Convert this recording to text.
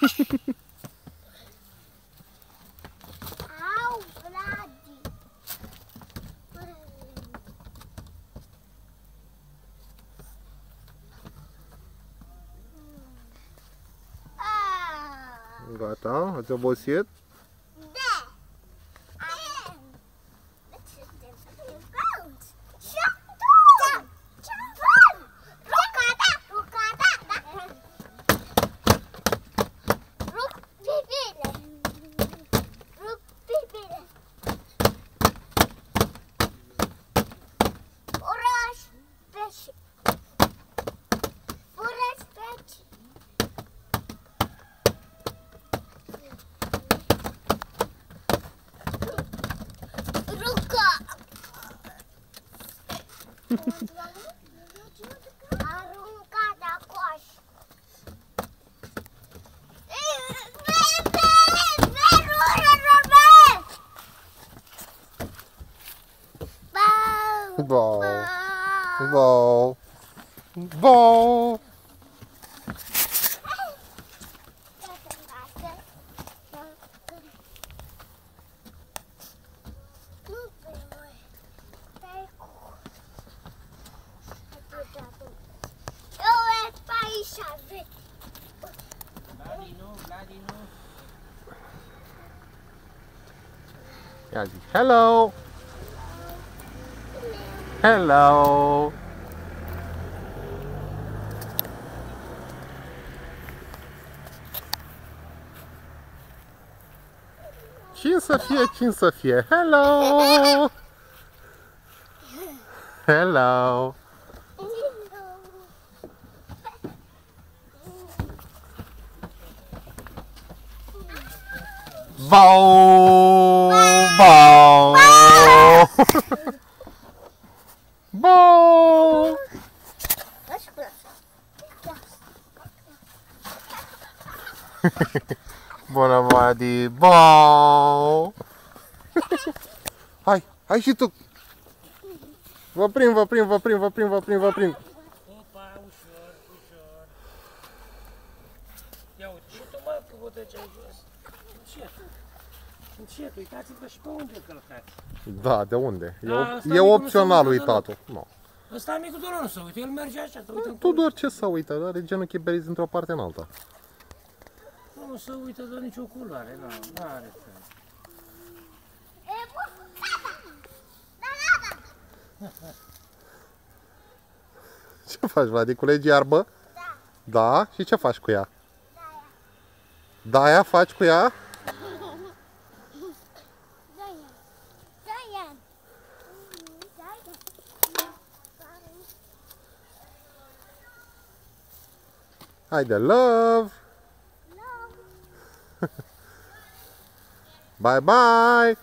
Au, Vladi. Gata? Ați obosit? Arunca da coș. Bou. Bou. Bou. Ia zi, hello! Hello! Cine să fie, cine să fie? Hello! Hello! Bou! Bou! Bou! Bună, Vladi! Bou! Hai, hai și tu! Vă prind, vă prind, vă prind, vă prind, vă prind, vă prind! Opa, ușor, ușor. Ia uite, și tu mă, că vă treceai jos. Încet. Încet, uitați-vă și pe unde călcați. Da, de unde? Da, E opțional uitatul. Nu. Ăsta micul doar nu se uită, el merge așa, te uită. Tu doar ce să uită, are genunchii beriți într-o parte în alta. Nu se uită de nicio culoare, nu are fel. Ce faci, Vladi? Culegi iarbă? Da. Da? Și ce faci cu ea? Da-aia faci cu ea? Haide, love! Bye, bye!